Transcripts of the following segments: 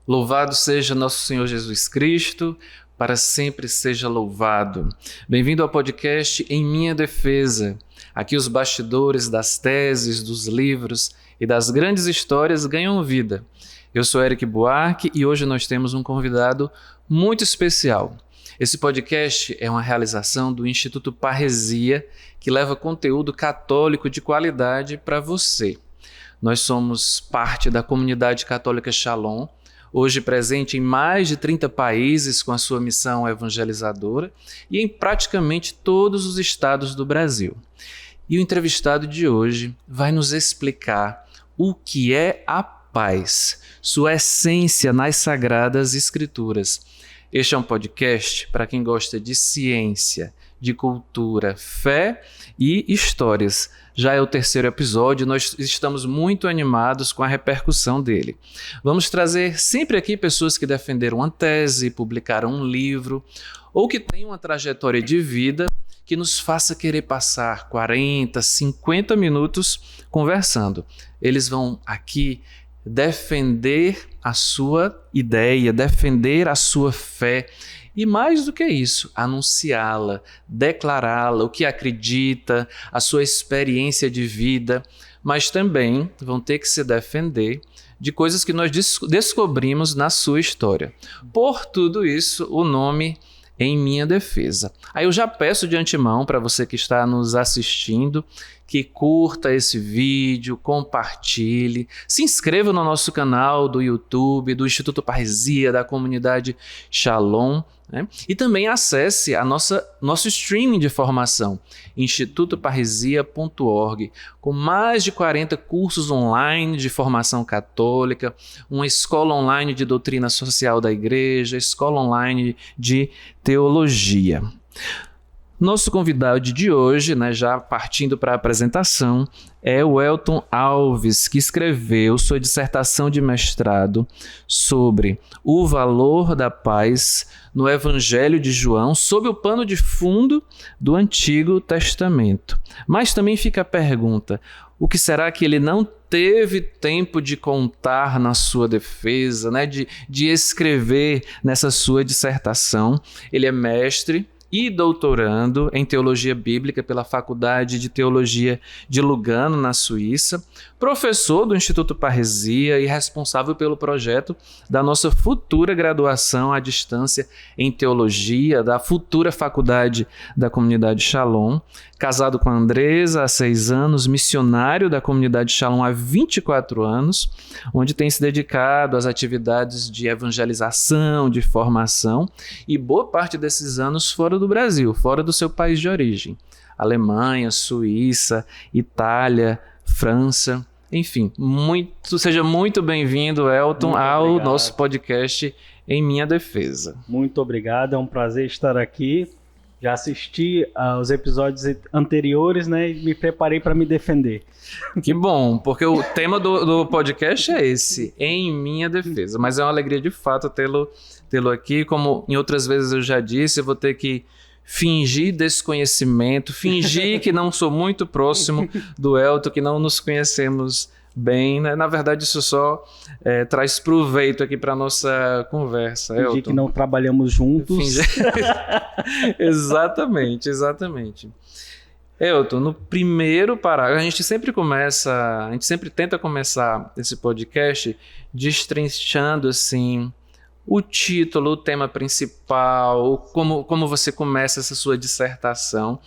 Louvado seja nosso Senhor Jesus Cristo, para sempre seja louvado. Bem-vindo ao podcast Em Minha Defesa. Aqui os bastidores das teses, dos livros e das grandes histórias ganham vida. Eu sou Eric Buarque e hoje nós temos um convidado muito especial. Esse podcast é uma realização do Instituto Parresia, que leva conteúdo católico de qualidade para você. Nós somos parte da comunidade católica Shalom, hoje presente em mais de 30 países com a sua missão evangelizadora e em praticamente todos os estados do Brasil. E o entrevistado de hoje vai nos explicar o que é a paz, sua essência nas Sagradas Escrituras. Este é um podcast para quem gosta de ciência, de cultura, fé e histórias. Já é o terceiro episódio e nós estamos muito animados com a repercussão dele. Vamos trazer sempre aqui pessoas que defenderam uma tese, publicaram um livro ou que têm uma trajetória de vida que nos faça querer passar 40, 50 minutos conversando. Eles vão aqui defender a sua ideia, defender a sua fé e, mais do que isso, anunciá-la, declará-la, o que acredita, a sua experiência de vida, mas também vão ter que se defender de coisas que nós descobrimos na sua história. Por tudo isso, o nome Em Minha Defesa. Aí eu já peço de antemão para você que está nos assistindo que curta esse vídeo, compartilhe, se inscreva no nosso canal do YouTube, do Instituto Parresia, da comunidade Shalom, né? E também acesse a nosso streaming de formação, institutoparresia.org, com mais de 40 cursos online de formação católica, uma escola online de doutrina social da igreja, escola online de teologia. Nosso convidado de hoje, já partindo para a apresentação, é o Elton Alves, que escreveu sua dissertação de mestrado sobre o valor da paz no Evangelho de João, sob o pano de fundo do Antigo Testamento. Mas também fica a pergunta: o que será que ele não teve tempo de contar na sua defesa, de escrever nessa sua dissertação? Ele é mestre e doutorando em Teologia Bíblica pela Faculdade de Teologia de Lugano, na Suíça, professor do Instituto Parresia e responsável pelo projeto da nossa futura graduação à distância em Teologia, da futura Faculdade da Comunidade Shalom, casado com a Andresa há 6 anos, missionário da Comunidade Shalom há 24 anos, onde tem se dedicado às atividades de evangelização, de formação, e boa parte desses anos fora do Brasil, fora do seu país de origem. Alemanha, Suíça, Itália, França, enfim. Seja muito bem-vindo, Elton, ao nosso podcast Em Minha Defesa. Muito obrigado, é um prazer estar aqui. Já assisti aos episódios anteriores, e me preparei para me defender. Que bom, porque o tema do podcast é esse, Em Minha Defesa. Mas é uma alegria de fato tê-lo aqui. Como em outras vezes eu já disse, eu vou ter que fingir desconhecimento, fingir que não sou muito próximo do Elton, que não nos conhecemos bem, Na verdade, isso só traz proveito aqui para nossa conversa. Fingir que não trabalhamos juntos. Exatamente. Elton, no primeiro parágrafo, a gente sempre tenta começar esse podcast destrinchando assim o título, o tema principal, como você começa essa sua dissertação.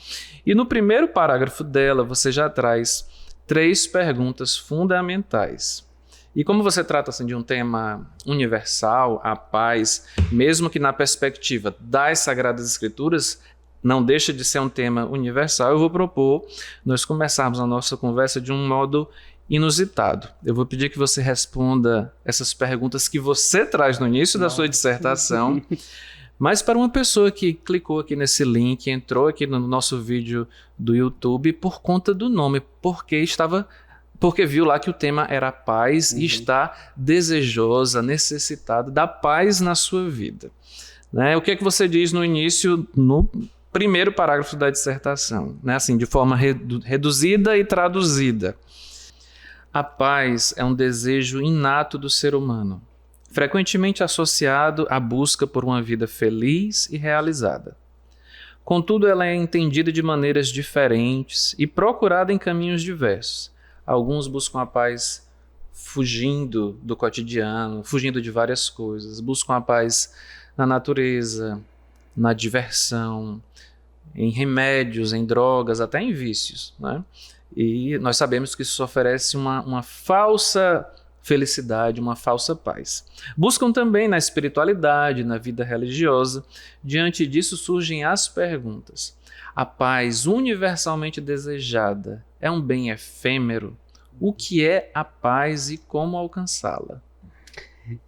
E no primeiro parágrafo dela, você já traz 3 perguntas fundamentais. E como você trata de um tema universal, a paz, mesmo que na perspectiva das Sagradas Escrituras, não deixa de ser um tema universal, eu vou propor nós começarmos a nossa conversa de um modo inusitado. Eu vou pedir que você responda essas perguntas que você traz no início da sua dissertação, mas para uma pessoa que clicou aqui nesse link, entrou aqui no nosso vídeo do YouTube por conta do nome, porque viu lá que o tema era paz e está desejosa, necessitada da paz na sua vida. O que é que você diz no início, no primeiro parágrafo da dissertação, assim, de forma reduzida e traduzida? A paz é um desejo inato do ser humano. frequentemente associado à busca por uma vida feliz e realizada. Contudo, ela é entendida de maneiras diferentes e procurada em caminhos diversos. Alguns buscam a paz fugindo do cotidiano, fugindo de várias coisas, buscam a paz na natureza, na diversão, em remédios, em drogas, até em vícios, né? E nós sabemos que isso oferece uma falsa felicidade, uma falsa paz. Buscam também na espiritualidade, na vida religiosa. Diante disso surgem as perguntas. A paz universalmente desejada é um bem efêmero? O que é a paz e como alcançá-la?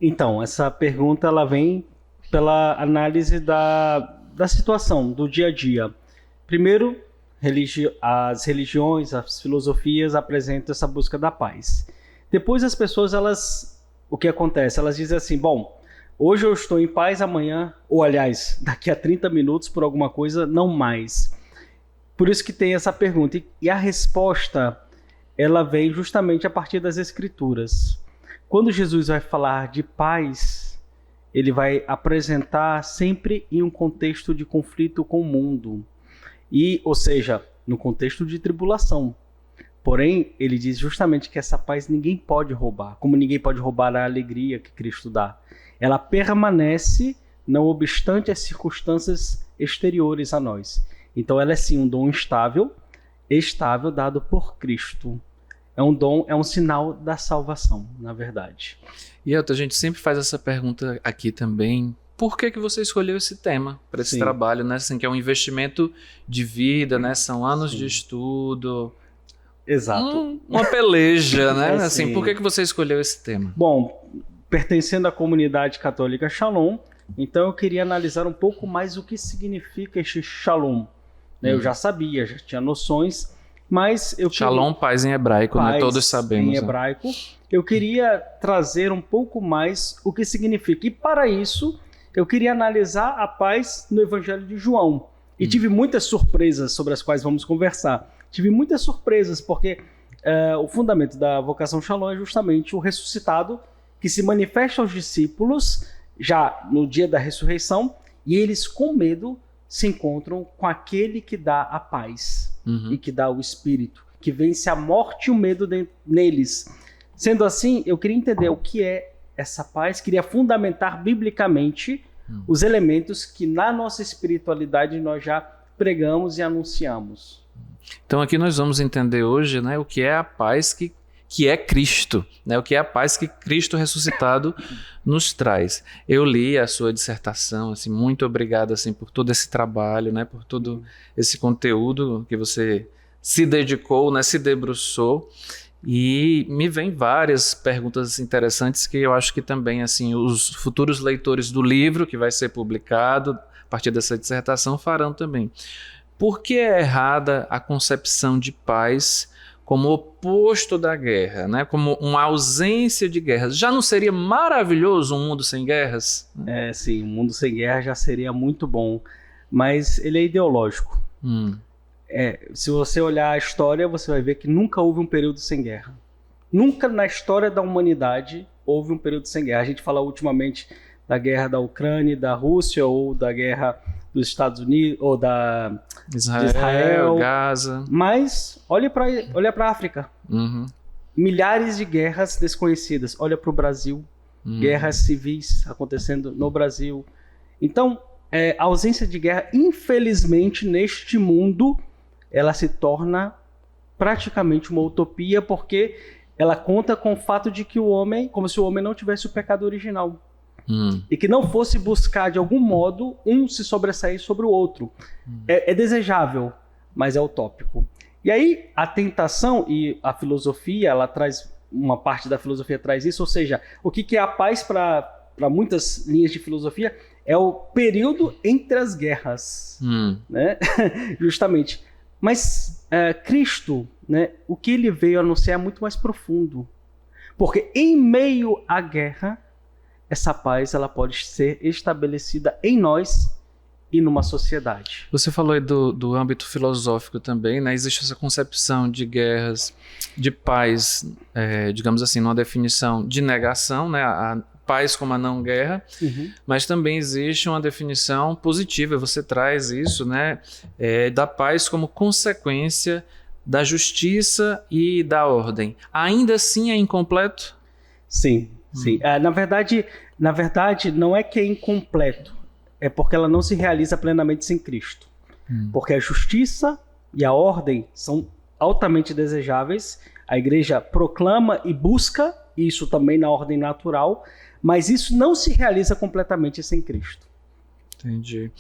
Então, essa pergunta ela vem pela análise da situação, do dia a dia. Primeiro, as religiões, as filosofias apresentam essa busca da paz. Depois as pessoas, o que acontece? Elas dizem assim, bom, hoje eu estou em paz, amanhã, ou aliás, daqui a 30 minutos por alguma coisa, não mais. Por isso que tem essa pergunta. E a resposta, ela vem justamente a partir das Escrituras. Quando Jesus vai falar de paz, ele vai apresentar sempre em um contexto de conflito com o mundo. Ou seja, no contexto de tribulação. Porém, ele diz justamente que essa paz ninguém pode roubar, como ninguém pode roubar a alegria que Cristo dá. Ela permanece, não obstante as circunstâncias exteriores a nós. Então ela é sim um dom estável dado por Cristo. É um dom, é um sinal da salvação, na verdade. E Elton, a gente sempre faz essa pergunta aqui também. Por que você escolheu esse tema para esse trabalho, né? Assim, que é um investimento de vida, né? São anos de estudo. Exato. Uma peleja, né? Assim, por que você escolheu esse tema? Bom, pertencendo à comunidade católica Shalom, então eu queria analisar um pouco mais o que significa este Shalom. Eu já sabia, já tinha noções, mas eu Shalom, paz em hebraico, né? Todos sabemos. Em hebraico. Eu queria trazer um pouco mais o que significa. E para isso, eu queria analisar a paz no Evangelho de João. E tive muitas surpresas sobre as quais vamos conversar. Tive muitas surpresas, porque o fundamento da vocação Shalom é justamente o ressuscitado que se manifesta aos discípulos já no dia da ressurreição, e eles, com medo, se encontram com aquele que dá a paz e que dá o Espírito, que vence a morte e o medo neles. Sendo assim, eu queria entender o que é essa paz, queria fundamentar biblicamente os elementos que na nossa espiritualidade nós já pregamos e anunciamos. Então aqui nós vamos entender hoje, né, o que é a paz que é Cristo, né, o que é a paz que Cristo ressuscitado nos traz. Eu li a sua dissertação, assim, muito obrigado assim, por todo esse trabalho, né, por todo esse conteúdo que você se dedicou, né, se debruçou, e me vêm várias perguntas interessantes que eu acho que também assim, os futuros leitores do livro que vai ser publicado a partir dessa dissertação farão também. Por que é errada a concepção de paz como oposto da guerra, né? Como uma ausência de guerras? Já não seria maravilhoso um mundo sem guerras? Sim, um mundo sem guerra já seria muito bom, mas ele é ideológico. Se você olhar a história, você vai ver que nunca houve um período sem guerra. Nunca na história da humanidade houve um período sem guerra. A gente fala ultimamente da guerra da Ucrânia, da Rússia, ou da guerra dos Estados Unidos, ou de Israel, Gaza. Mas olha para a África. Milhares de guerras desconhecidas. Olha para o Brasil. Guerras civis acontecendo no Brasil. Então, a ausência de guerra, infelizmente, neste mundo, ela se torna praticamente uma utopia, porque ela conta com o fato de que o homem, como se o homem não tivesse o pecado original. E que não fosse buscar, de algum modo, um se sobressair sobre o outro. É desejável, mas é utópico. E aí, a tentação e a filosofia, ela traz, uma parte da filosofia traz isso, ou seja, o que é a paz para muitas linhas de filosofia é o período entre as guerras, né? Justamente. Mas Cristo, né, o que ele veio anunciar é muito mais profundo. Porque em meio à guerra, essa paz ela pode ser estabelecida em nós e numa sociedade. Você falou aí do âmbito filosófico também, né? Existe essa concepção de guerras, de paz, digamos assim, numa definição de negação, né? paz como a não guerra, mas também existe uma definição positiva, você traz isso, né, da paz como consequência da justiça e da ordem. Ainda assim é incompleto? Sim, sim. Na verdade, não é que é incompleto, é porque ela não se realiza plenamente sem Cristo. Porque a justiça e a ordem são altamente desejáveis, a igreja proclama e busca isso também na ordem natural, mas isso não se realiza completamente sem Cristo. Entendi.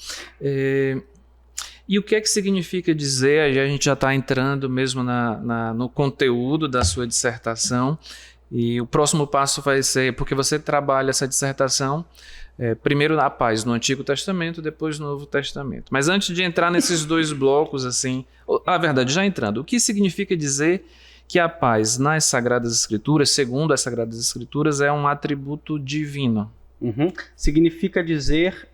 E o que é que significa dizer, a gente já está entrando mesmo no conteúdo da sua dissertação, e o próximo passo vai ser, porque você trabalha essa dissertação, primeiro a paz no Antigo Testamento, depois no Novo Testamento. Mas antes de entrar nesses dois blocos, assim, na verdade, já entrando, o que significa dizer que a paz nas Sagradas Escrituras, segundo as Sagradas Escrituras, é um atributo divino? Significa dizer,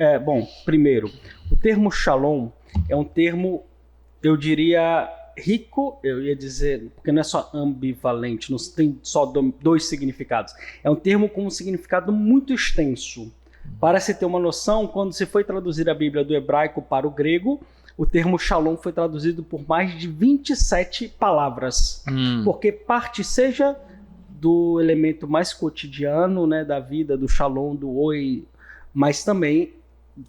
primeiro, o termo shalom é um termo, eu diria, rico, eu ia dizer, porque não é só ambivalente, não tem só dois significados. É um termo com um significado muito extenso. Para se ter uma noção, quando se foi traduzir a Bíblia do hebraico para o grego, o termo shalom foi traduzido por mais de 27 palavras. Porque parte seja do elemento mais cotidiano, né, da vida, do shalom, do oi, mas também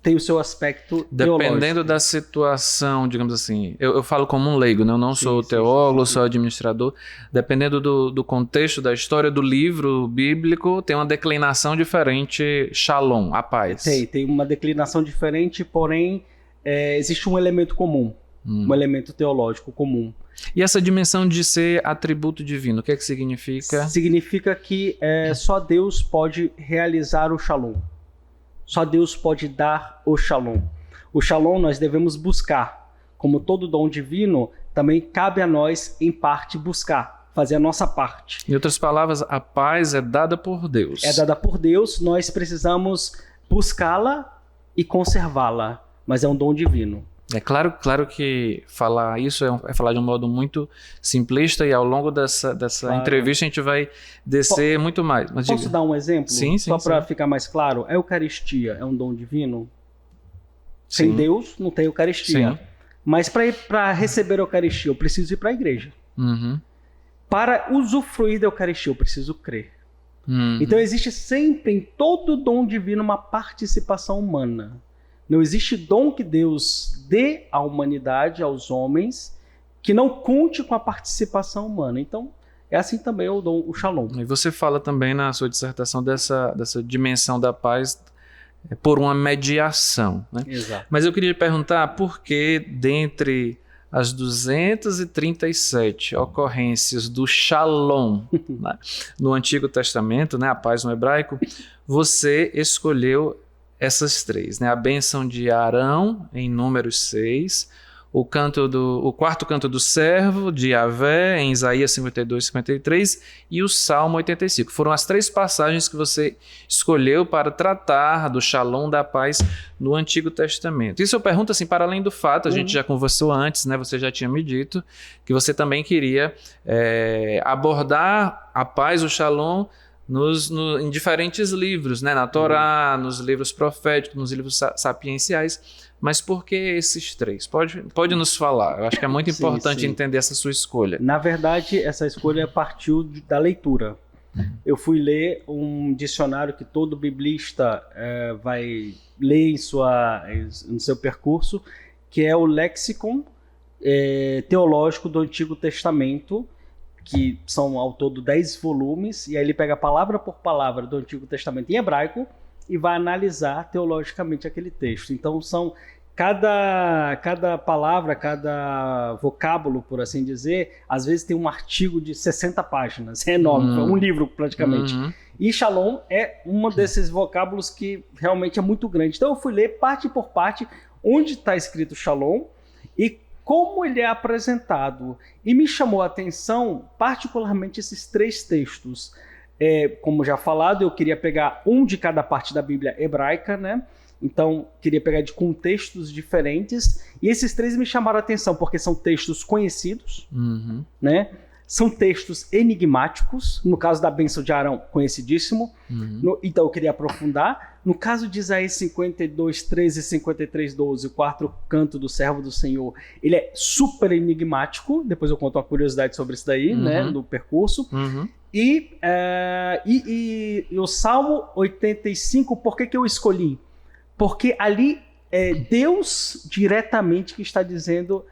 tem o seu aspecto teológico. Dependendo da situação, digamos assim, eu falo como um leigo, né? Eu não sou teólogo, sou administrador. Dependendo do contexto, da história do livro bíblico, tem uma declinação diferente, shalom, a paz. Tem uma declinação diferente, porém existe um elemento comum, um elemento teológico comum. E essa dimensão de ser atributo divino, o que é que significa? Significa que só Deus pode realizar o shalom. Só Deus pode dar o shalom. O shalom nós devemos buscar. Como todo dom divino, também cabe a nós, em parte, buscar, fazer a nossa parte. Em outras palavras, a paz é dada por Deus. É dada por Deus, nós precisamos buscá-la e conservá-la, mas é um dom divino. É claro que falar isso é falar de um modo muito simplista, e ao longo dessa entrevista a gente vai descer muito mais. Mas posso dar um exemplo? Sim, só para ficar mais claro. A Eucaristia é um dom divino? Sim. Sem Deus não tem Eucaristia. Sim. Mas para receber a Eucaristia eu preciso ir para a igreja. Para usufruir da Eucaristia eu preciso crer. Então existe sempre em todo dom divino uma participação humana. Não existe dom que Deus dê à humanidade, aos homens, que não conte com a participação humana. Então, é assim também o shalom. E você fala também na sua dissertação dessa dimensão da paz por uma mediação, né? Exato. Mas eu queria perguntar por que, dentre as 237 ocorrências do shalom né, no Antigo Testamento, né, a paz no hebraico, você escolheu essas três, né? A bênção de Arão, em Números 6, o quarto canto do servo de Yahvé, em Isaías 52, 53, e o Salmo 85. Foram as três passagens que você escolheu para tratar do shalom, da paz no Antigo Testamento. Isso eu pergunto assim, para além do fato, a gente já conversou antes, né? Você já tinha me dito que você também queria abordar a paz, o shalom, em diferentes livros, né? Na Torá, nos livros proféticos, nos livros sapienciais. Mas por que esses três? Pode nos falar. Eu acho que é muito importante entender essa sua escolha. Na verdade, essa escolha partiu da leitura. Eu fui ler um dicionário que todo biblista vai ler no seu percurso, que é o Lexicon Teológico do Antigo Testamento, que são ao todo 10 volumes, e aí ele pega palavra por palavra do Antigo Testamento em hebraico e vai analisar teologicamente aquele texto. Então cada palavra, cada vocábulo, por assim dizer, às vezes tem um artigo de 60 páginas, é enorme, um livro praticamente. E shalom é um desses vocábulos que realmente é muito grande. Então eu fui ler parte por parte onde está escrito shalom e como ele é apresentado. E me chamou a atenção particularmente esses três textos. Como já falado, eu queria pegar um de cada parte da Bíblia hebraica, né? Então, queria pegar de contextos diferentes. E esses três me chamaram a atenção, porque são textos conhecidos, né? são textos enigmáticos. No caso da bênção de Arão, conhecidíssimo. Então eu queria aprofundar. No caso de Isaías 52, 13 e 53, 12, o quarto canto do servo do Senhor, ele é super enigmático. Depois eu conto uma curiosidade sobre isso daí, né, no percurso. E o Salmo 85, por que eu escolhi? Porque ali é Deus diretamente que está dizendo: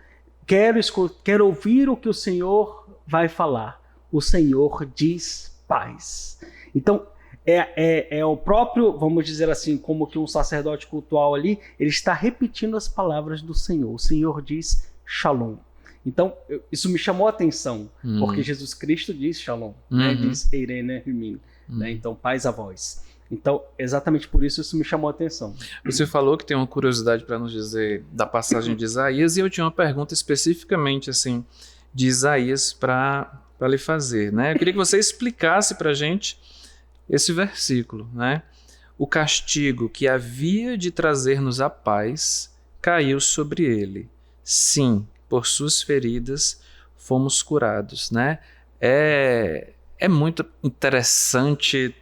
quero ouvir o que o Senhor vai falar. O Senhor diz paz. Então, é o próprio, vamos dizer assim, como que um sacerdote cultual ali, ele está repetindo as palavras do Senhor. O Senhor diz shalom. Então, isso me chamou a atenção, porque Jesus Cristo diz shalom, né? Diz eirene rimim, né? Então, paz a vós. Então, exatamente por isso me chamou a atenção. Você falou que tem uma curiosidade para nos dizer da passagem de Isaías, e eu tinha uma pergunta especificamente assim de Isaías para lhe fazer, né? Eu queria que você explicasse para a gente esse versículo, né? O castigo que havia de trazer-nos a paz caiu sobre ele. Sim, por suas feridas fomos curados, né? É muito interessante,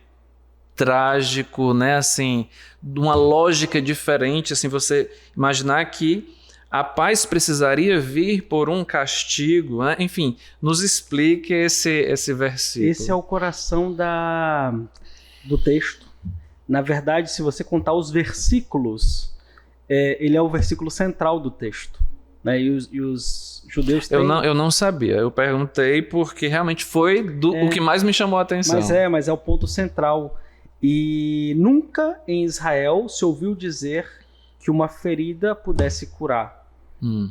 trágico, né? Assim, de uma lógica diferente, assim, você imaginar que a paz precisaria vir por um castigo, né? Enfim, nos explique esse versículo. Esse é o coração do texto. Na verdade, se você contar os versículos, ele é o versículo central do texto, né? E os judeus têm... Eu não sabia, eu perguntei porque realmente foi o que mais me chamou a atenção. Mas é o ponto central. E nunca em Israel se ouviu dizer que uma ferida pudesse curar.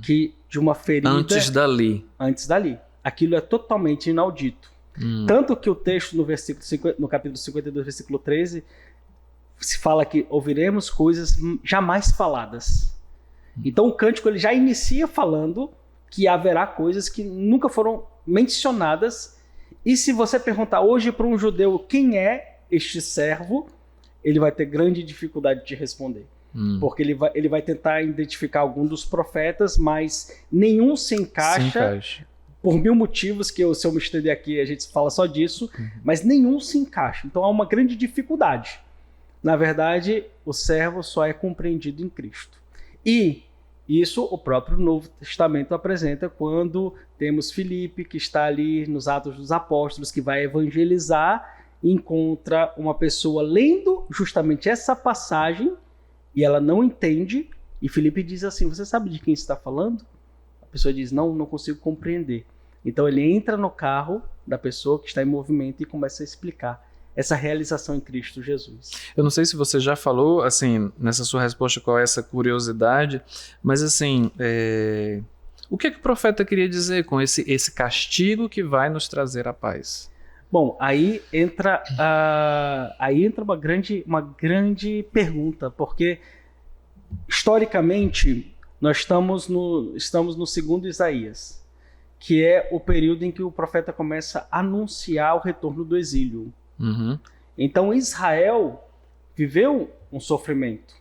Que de uma ferida... Antes dali. Aquilo é totalmente inaudito. Tanto que o texto no capítulo 52, versículo 13, se fala que ouviremos coisas jamais faladas. Então o cântico ele já inicia falando que haverá coisas que nunca foram mencionadas. E se você perguntar hoje para um judeu quem é este servo, ele vai ter grande dificuldade de responder. Porque ele vai tentar identificar algum dos profetas, mas nenhum se encaixa. Por mil motivos, que se eu me estender aqui a gente fala só disso, mas nenhum se encaixa. Então há uma grande dificuldade. Na verdade, o servo só é compreendido em Cristo. E isso o próprio Novo Testamento apresenta quando temos Filipe, que está ali nos Atos dos Apóstolos, que vai evangelizar e encontra uma pessoa lendo justamente essa passagem e ela não entende, e Filipe diz assim: você sabe de quem está falando? A pessoa diz: não consigo compreender. Então ele entra no carro da pessoa que está em movimento e começa a explicar essa realização em Cristo Jesus. Eu não sei se você já falou, assim, nessa sua resposta, qual é essa curiosidade, mas assim, o que o profeta queria dizer com esse castigo que vai nos trazer a paz? Bom, aí entra uma grande pergunta, porque historicamente nós estamos no segundo Isaías, que é o período em que o profeta começa a anunciar o retorno do exílio. Então Israel viveu um sofrimento,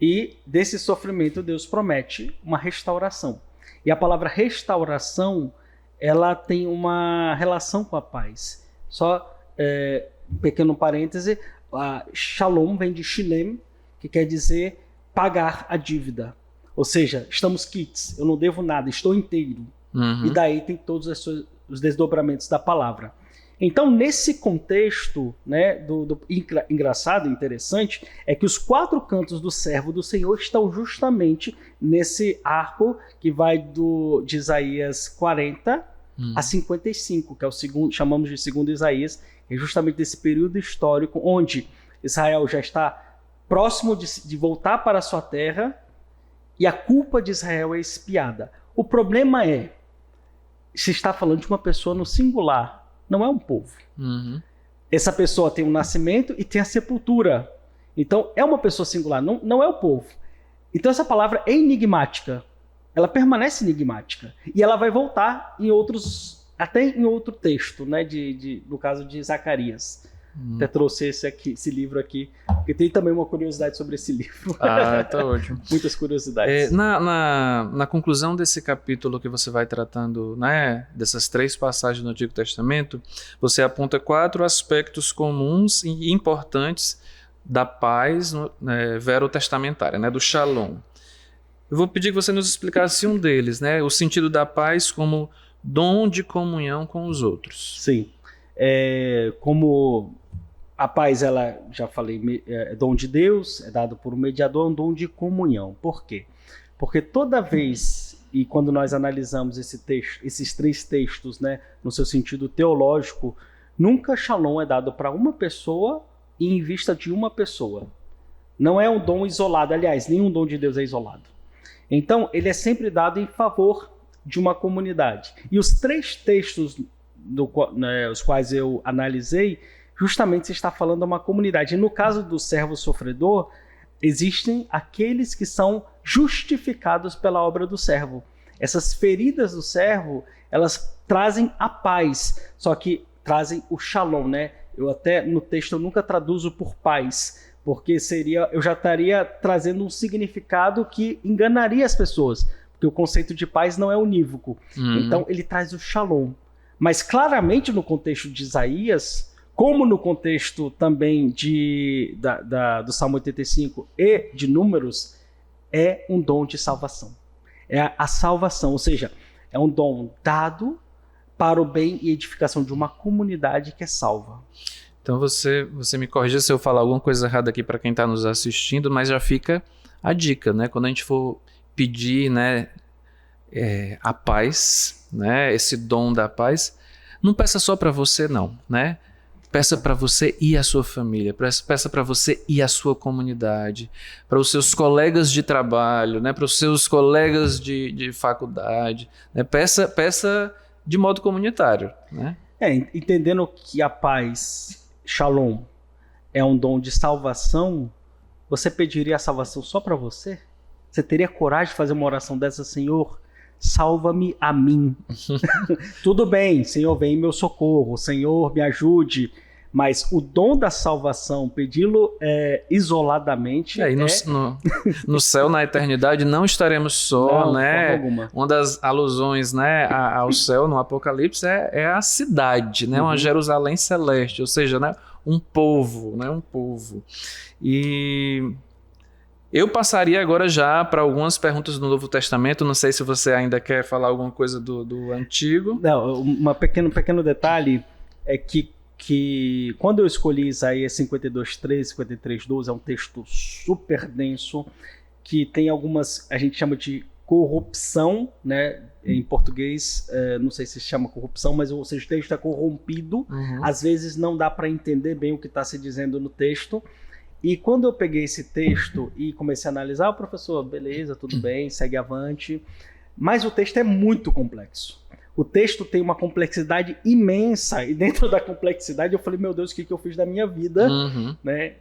e desse sofrimento Deus promete uma restauração. E a palavra restauração, ela tem uma relação com a paz. Só um pequeno parêntese, Shalom vem de Shilem, que quer dizer pagar a dívida. Ou seja, estamos quites, eu não devo nada, estou inteiro. E daí tem todos os desdobramentos da palavra. Então, nesse contexto, né, engraçado e interessante, é que os 4 cantos do servo do Senhor estão justamente nesse arco que vai de Isaías 40 a 55, que é o segundo, chamamos de segundo Isaías, é justamente desse período histórico onde Israel já está próximo de voltar para a sua terra e a culpa de Israel é expiada. O problema se está falando de uma pessoa no singular, não é um povo. Essa pessoa tem um nascimento e tem a sepultura. Então, é uma pessoa singular, não é o povo. Então, essa palavra é enigmática. Ela permanece enigmática. E ela vai voltar até em outro texto, né, no caso de Zacarias. Até trouxe esse livro aqui, porque tem também uma curiosidade sobre esse livro. Ah, tá ótimo. Muitas curiosidades. Na conclusão desse capítulo que você vai tratando, né, dessas 3 passagens do Antigo Testamento, você aponta 4 aspectos comuns e importantes da paz verotestamentária, né, do Shalom. Eu vou pedir que você nos explicasse um deles, né, o sentido da paz como dom de comunhão com os outros. Sim. Como a paz, ela, já falei, é dom de Deus, é dado por um mediador, é um dom de comunhão. Por quê? Porque toda vez, e quando nós analisamos esses 3 textos, né, no seu sentido teológico, nunca Shalom é dado para uma pessoa e em vista de uma pessoa. Não é um dom isolado, aliás, nenhum dom de Deus é isolado. Então, ele é sempre dado em favor de uma comunidade. E os 3 textos os quais eu analisei, justamente se está falando de uma comunidade. E no caso do servo sofredor, existem aqueles que são justificados pela obra do servo. Essas feridas do servo, elas trazem a paz, só que trazem o shalom, né? Eu até no texto eu nunca traduzo por paz, porque eu já estaria trazendo um significado que enganaria as pessoas, porque o conceito de paz não é unívoco. Então ele traz o shalom. Mas claramente no contexto de Isaías, como no contexto também do Salmo 85 e de Números, é um dom de salvação. É a salvação, ou seja, é um dom dado para o bem e edificação de uma comunidade que é salva. Então você me corrija se eu falar alguma coisa errada aqui para quem está nos assistindo, mas já fica a dica, né? Quando a gente for pedir, né, a paz, né, esse dom da paz, não peça só para você não, né? Peça para você e a sua família, peça para você e a sua comunidade, para os seus colegas de trabalho, né, para os seus colegas de faculdade, né? Peça de modo comunitário, né? Entendendo que a paz, Shalom, é um dom de salvação, você pediria a salvação só para você? Você teria coragem de fazer uma oração dessa, Senhor, salva-me a mim? Tudo bem, Senhor, vem em meu socorro, Senhor, me ajude, mas o dom da salvação, pedi-lo isoladamente... No céu, na eternidade, não estaremos só, não, né? Alguma. Uma das alusões, né, ao céu no Apocalipse é a cidade, né? Uma Jerusalém celeste, ou seja, né, um povo, né? Um povo. E... eu passaria agora já para algumas perguntas do Novo Testamento. Não sei se você ainda quer falar alguma coisa do Antigo. Não, um pequeno detalhe é que quando eu escolhi Isaías 52:13, 53:12, é um texto super denso, que tem algumas, a gente chama de corrupção, né? Em português, não sei se chama corrupção, mas ou seja, o texto é corrompido. Às vezes não dá para entender bem o que está se dizendo no texto. E quando eu peguei esse texto e comecei a analisar, o professor, beleza, tudo bem, segue avante. Mas o texto é muito complexo. O texto tem uma complexidade imensa. E dentro da complexidade eu falei, meu Deus, o que eu fiz da minha vida, né?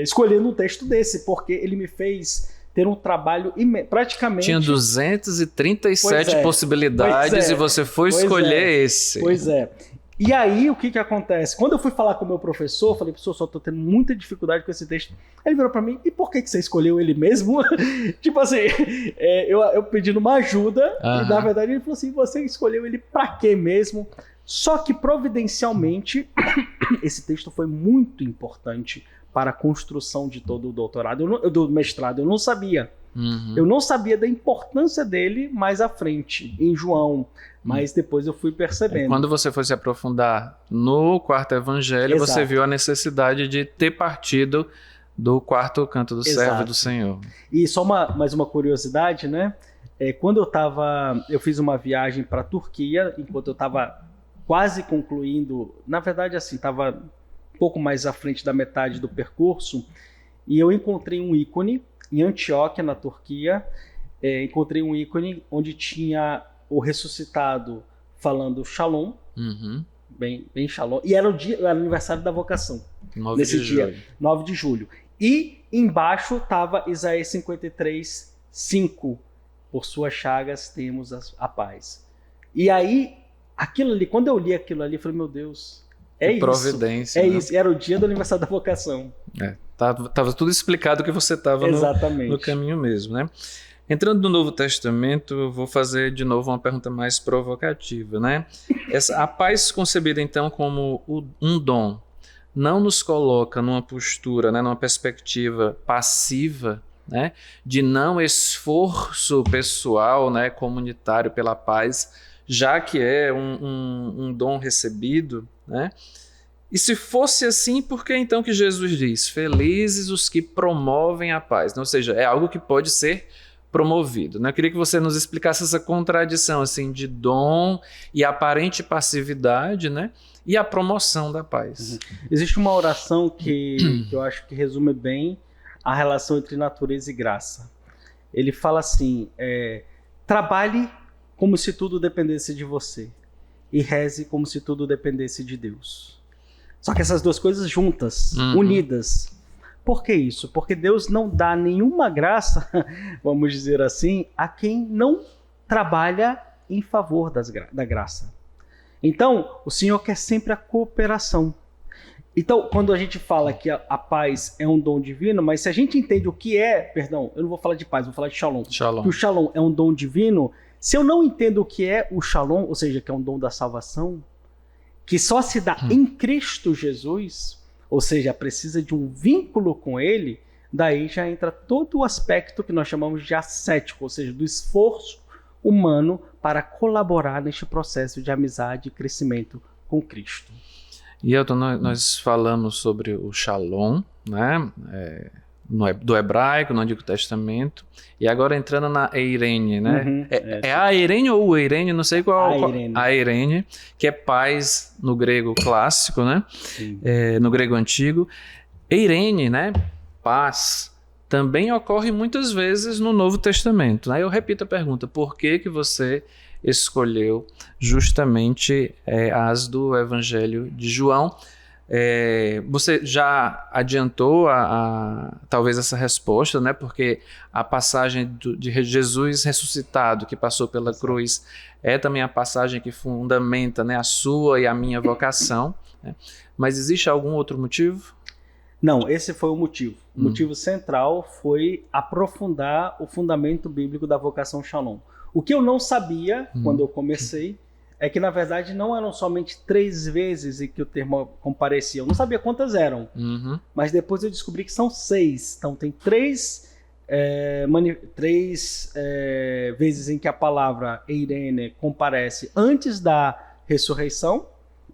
Escolhendo um texto desse, porque ele me fez ter um trabalho praticamente... Tinha 237 possibilidades e você foi escolher esse. Pois é. E aí, o que acontece? Quando eu fui falar com o meu professor, eu falei, professor, só tô tendo muita dificuldade com esse texto. Ele virou pra mim, e por que você escolheu ele mesmo? Tipo assim, eu pedindo uma ajuda, e na verdade ele falou assim, você escolheu ele pra quê mesmo? Só que, providencialmente, esse texto foi muito importante para a construção de todo o doutorado, do mestrado. Eu não sabia. Eu não sabia da importância dele mais à frente, em João, mas depois eu fui percebendo. Quando você foi se aprofundar no quarto evangelho, Exato. Você viu a necessidade de ter partido do quarto canto do servo do Senhor. E só mais uma curiosidade, né? Quando eu fiz uma viagem para a Turquia, enquanto eu estava quase concluindo, na verdade assim, estava um pouco mais à frente da metade do percurso, e eu encontrei um ícone em Antioquia, na Turquia, encontrei um ícone onde tinha o ressuscitado falando Shalom, bem Shalom, e era o aniversário da vocação, 9 de julho. 9 de julho. E embaixo estava Isaías 53:5, por suas chagas temos a paz. E aí, aquilo ali, quando eu li aquilo ali, eu falei, meu Deus, É isso. Providência. É né? isso. Era o dia do aniversário da vocação. Tava tudo explicado que você estava no caminho mesmo, né? Entrando no Novo Testamento, eu vou fazer de novo uma pergunta mais provocativa, né? A paz concebida então como um dom não nos coloca numa postura, né, numa perspectiva passiva, né, de não esforço pessoal, né, comunitário pela paz, já que é um dom recebido, né? E se fosse assim, por que então que Jesus diz: felizes os que promovem a paz? Ou seja, é algo que pode ser promovido, né? Eu queria que você nos explicasse essa contradição assim, de dom e aparente passividade, né? E a promoção da paz. Existe uma oração que eu acho que resume bem a relação entre natureza e graça. Ele fala assim, trabalhe como se tudo dependesse de você e reze como se tudo dependesse de Deus. Só que essas duas coisas juntas, unidas. Por que isso? Porque Deus não dá nenhuma graça, vamos dizer assim, a quem não trabalha em favor da graça. Então, o Senhor quer sempre a cooperação. Então, quando a gente fala que a paz é um dom divino, mas se a gente entende o que eu não vou falar de paz, vou falar de shalom. Que o shalom é um dom divino, se eu não entendo o que é o shalom, ou seja, que é um dom da salvação, que só se dá em Cristo Jesus, ou seja, precisa de um vínculo com Ele, daí já entra todo o aspecto que nós chamamos de ascético, ou seja, do esforço humano para colaborar neste processo de amizade e crescimento com Cristo. E Elton, nós falamos sobre o shalom, né? Do hebraico, no Antigo Testamento, e agora entrando na eirene, né? É a eirene ou o eirene, não sei qual. A eirene, que é paz no grego clássico, né? No grego antigo. Eirene, né? Paz, também ocorre muitas vezes no Novo Testamento. Aí eu repito a pergunta: por que você escolheu justamente as do Evangelho de João? Você já adiantou talvez essa resposta, né? Porque a passagem de Jesus ressuscitado, que passou pela cruz, é também a passagem que fundamenta, né, a sua e a minha vocação, né? Mas existe algum outro motivo? Não, esse foi o motivo. O motivo central foi aprofundar o fundamento bíblico da vocação Shalom. O que eu não sabia quando eu comecei é que, na verdade, não eram somente 3 vezes em que o termo comparecia. Eu não sabia quantas eram, mas depois eu descobri que são 6. Então, tem 3 vezes em que a palavra eirene comparece antes da ressurreição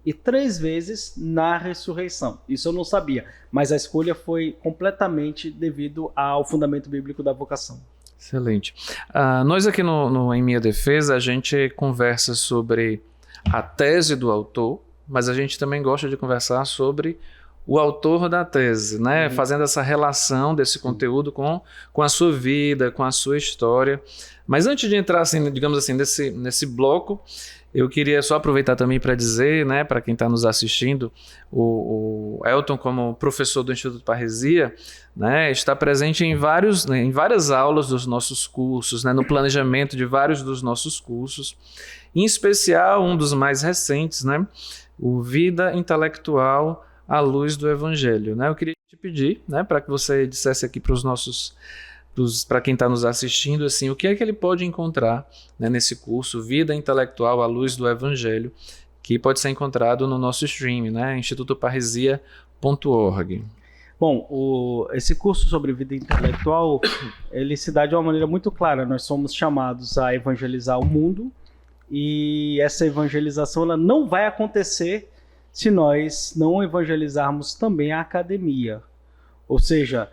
e 3 vezes na ressurreição. Isso eu não sabia, mas a escolha foi completamente devido ao fundamento bíblico da vocação. Excelente. Nós aqui Em Minha Defesa, a gente conversa sobre a tese do autor, mas a gente também gosta de conversar sobre o autor da tese, né? Fazendo essa relação desse conteúdo com a sua vida, com a sua história. Mas antes de entrar, assim, digamos assim, nesse bloco, eu queria só aproveitar também para dizer, né, para quem está nos assistindo, o Elton, como professor do Instituto Parresia, né, está presente em várias aulas dos nossos cursos, né, no planejamento de vários dos nossos cursos, em especial um dos mais recentes, né, o Vida Intelectual à Luz do Evangelho, né? Eu queria te pedir, né, para que você dissesse aqui para quem está nos assistindo, assim, o que é que ele pode encontrar, né, nesse curso Vida Intelectual à Luz do Evangelho, que pode ser encontrado no nosso stream, né, institutoparresia.org. Bom, esse curso sobre vida intelectual, ele se dá de uma maneira muito clara. Nós somos chamados a evangelizar o mundo, e essa evangelização ela não vai acontecer se nós não evangelizarmos também a academia. Ou seja,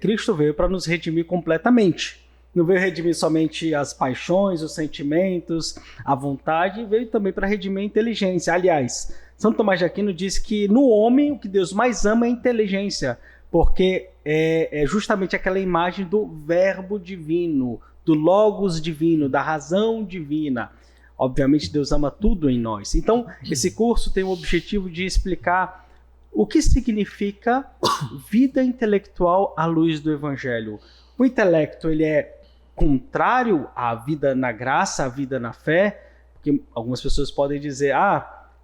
Cristo veio para nos redimir completamente. Não veio redimir somente as paixões, os sentimentos, a vontade, veio também para redimir a inteligência. Aliás, São Tomás de Aquino diz que no homem o que Deus mais ama é a inteligência, porque é justamente aquela imagem do verbo divino, do logos divino, da razão divina. Obviamente Deus ama tudo em nós. Então, esse curso tem o objetivo de explicar o que significa vida intelectual à luz do Evangelho. O intelecto ele é contrário à vida na graça, à vida na fé, porque algumas pessoas podem dizer,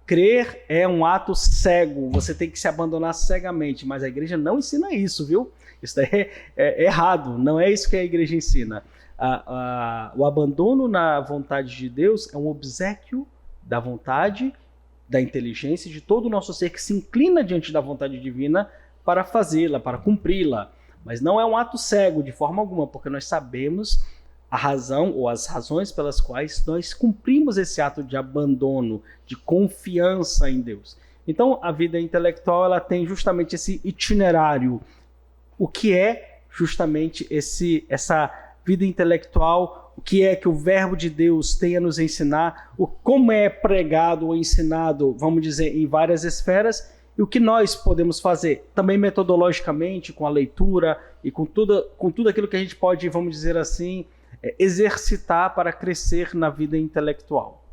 crer é um ato cego, você tem que se abandonar cegamente, mas a igreja não ensina isso, viu? Isso daí é errado, não é isso que a igreja ensina. O abandono na vontade de Deus é um obséquio da vontade, da inteligência de todo o nosso ser que se inclina diante da vontade divina para fazê-la, para cumpri-la. Mas não é um ato cego de forma alguma, porque nós sabemos a razão ou as razões pelas quais nós cumprimos esse ato de abandono, de confiança em Deus. Então, a vida intelectual ela tem justamente esse itinerário. O que é justamente essa vida intelectual? O que é que o verbo de Deus tem a nos ensinar? Como é pregado ou ensinado, vamos dizer, em várias esferas? E o que nós podemos fazer? Também metodologicamente, com a leitura e com tudo aquilo que a gente pode, vamos dizer assim, exercitar para crescer na vida intelectual.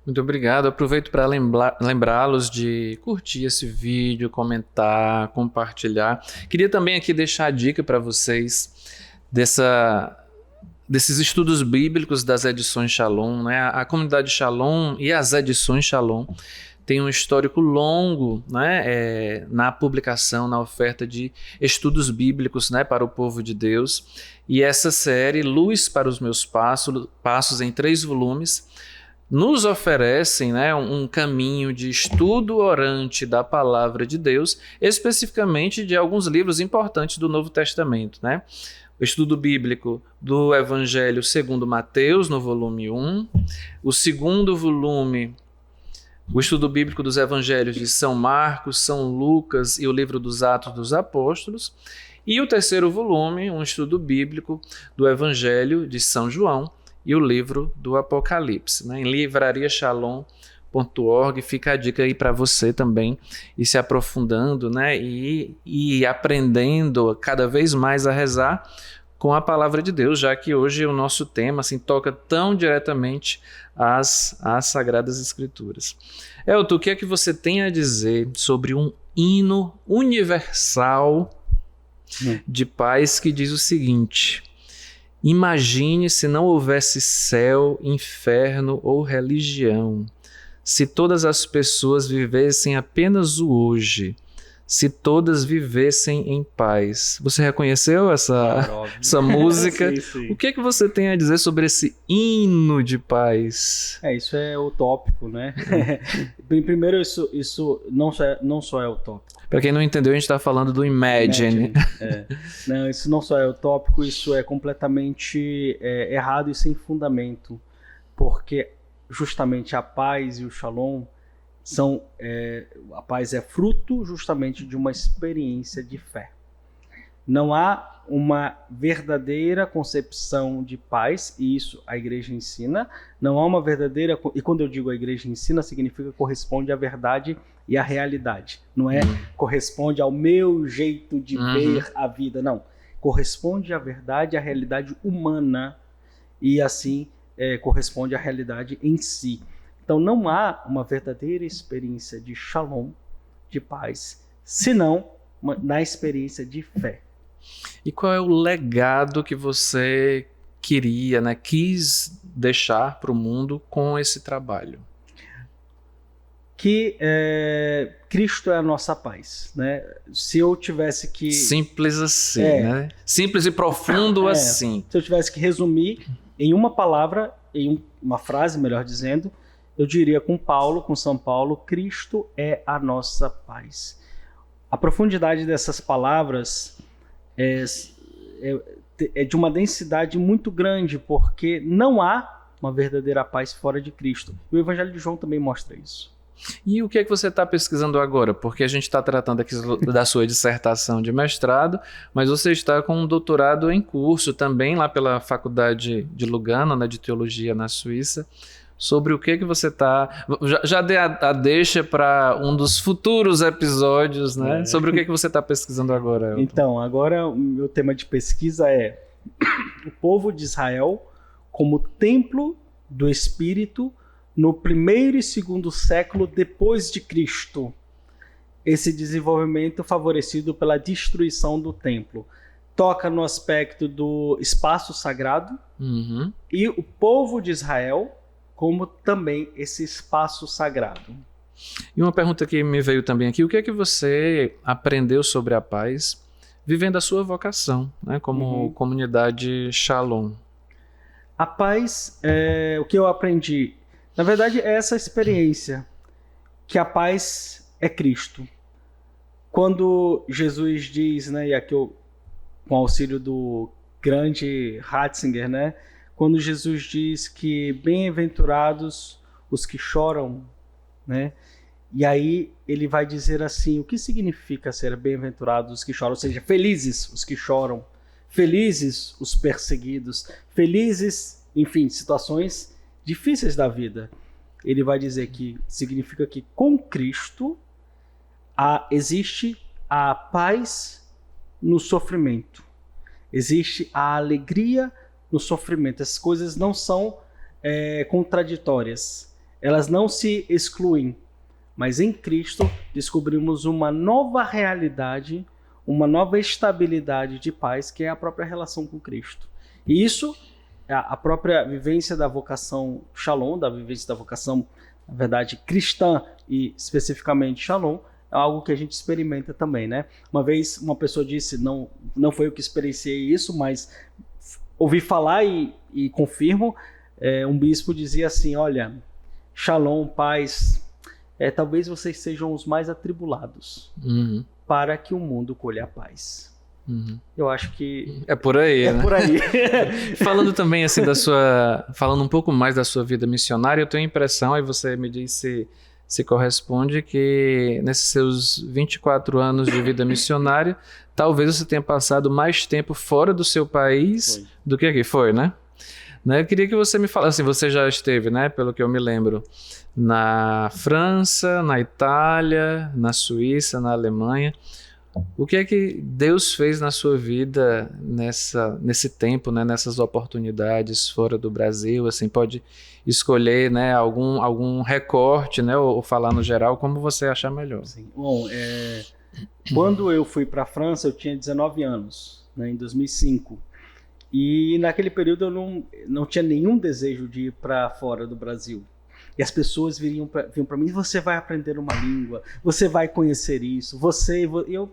Muito obrigado. Aproveito para lembrá-los de curtir esse vídeo, comentar, compartilhar. Queria também aqui deixar a dica para vocês desses estudos bíblicos das edições Shalom, né? A comunidade Shalom e as edições Shalom tem um histórico longo, né, na publicação, na oferta de estudos bíblicos, né, para o povo de Deus. E essa série, Luz para os Meus Passos, em 3 volumes, nos oferecem, né, um caminho de estudo orante da palavra de Deus, especificamente de alguns livros importantes do Novo Testamento, né? O estudo bíblico do Evangelho segundo Mateus, no volume 1, o segundo volume, o estudo bíblico dos evangelhos de São Marcos, São Lucas e o livro dos Atos dos Apóstolos, e o terceiro volume, um estudo bíblico do evangelho de São João e o livro do Apocalipse, né? Em livrariashalom.org fica a dica aí para você também ir se aprofundando, né? e aprendendo cada vez mais a rezar com a palavra de Deus, já que hoje o nosso tema assim, toca tão diretamente às Sagradas Escrituras. Elton, o que é que você tem a dizer sobre um hino universal de paz que diz o seguinte: imagine se não houvesse céu, inferno ou religião, se todas as pessoas vivessem apenas o hoje, se todas vivessem em paz. Você reconheceu essa música? Sim. O que é que você tem a dizer sobre esse hino de paz? Isso é utópico, né? Primeiro, isso não só é utópico. Para quem não entendeu, a gente está falando do Imagine. Não, isso não só é utópico, isso é completamente errado e sem fundamento, porque justamente a paz e o Shalom a paz é fruto justamente de uma experiência de fé. Não há uma verdadeira concepção de paz, e isso a igreja ensina. Não há uma verdadeira, e quando eu digo a igreja ensina, significa corresponde à verdade e à realidade. Não é corresponde ao meu jeito de ver a vida, não. Corresponde à verdade e à realidade humana, e assim corresponde à realidade em si. Então não há uma verdadeira experiência de shalom, de paz, senão na experiência de fé. E qual é o legado que você quis deixar para o mundo com esse trabalho? Que Cristo é a nossa paz, né? Se eu tivesse que... Simples assim, né? Simples e profundo assim. Se eu tivesse que resumir em uma palavra, em uma frase, melhor dizendo, eu diria com São Paulo, Cristo é a nossa paz. A profundidade dessas palavras é de uma densidade muito grande, porque não há uma verdadeira paz fora de Cristo. E o Evangelho de João também mostra isso. E o que é que você está pesquisando agora? Porque a gente está tratando aqui da sua dissertação de mestrado, mas você está com um doutorado em curso também lá pela Faculdade de Lugano, né, de Teologia na Suíça. Sobre o que você está... Já dei a deixa para um dos futuros episódios, né? Sobre o que você está pesquisando agora, Elton? Então, agora o meu tema de pesquisa é o povo de Israel como templo do Espírito no 1º e 2º século depois de Cristo. Esse desenvolvimento favorecido pela destruição do templo. Toca no aspecto do espaço sagrado e o povo de Israel como também esse espaço sagrado. E uma pergunta que me veio também aqui, o que é que você aprendeu sobre a paz vivendo a sua vocação, né, como comunidade Shalom? A paz, o que eu aprendi, na verdade, é essa experiência, que a paz é Cristo. Quando Jesus diz, né, e aqui eu, com auxílio do grande Ratzinger, né, quando Jesus diz que bem-aventurados os que choram, né, e aí ele vai dizer assim, o que significa ser bem-aventurados os que choram? Ou seja, felizes os que choram, felizes os perseguidos, felizes, enfim, situações difíceis da vida. Ele vai dizer que significa que com Cristo existe a paz no sofrimento, existe a alegria no sofrimento. Essas coisas não são contraditórias, elas não se excluem, mas em Cristo descobrimos uma nova realidade, uma nova estabilidade de paz, que é a própria relação com Cristo. E isso, a própria vivência da vocação Shalom, da vivência da vocação, na verdade, cristã e especificamente Shalom, é algo que a gente experimenta também, né? Uma vez uma pessoa disse, não foi eu que experienciei isso, mas ouvi falar e confirmo, um bispo dizia assim, olha, Shalom, paz, talvez vocês sejam os mais atribulados para que o mundo colha a paz. Eu acho que é por aí, é né? por aí. Falando também assim falando um pouco mais da sua vida missionária, eu tenho a impressão, aí você me diz se corresponde, que nesses seus 24 anos de vida missionária, talvez você tenha passado mais tempo fora do seu país do que aqui, foi, né? Eu queria que você me falasse, você já esteve, né, pelo que eu me lembro, na França, na Itália, na Suíça, na Alemanha. O que é que Deus fez na sua vida nesse tempo, né, nessas oportunidades fora do Brasil? Assim, pode escolher, né, algum recorte, né, ou falar no geral, como você achar melhor. Sim. Bom, quando eu fui para a França, eu tinha 19 anos, né, em 2005. E naquele período eu não tinha nenhum desejo de ir para fora do Brasil. E as pessoas vinham para mim, você vai aprender uma língua, você vai conhecer isso, eu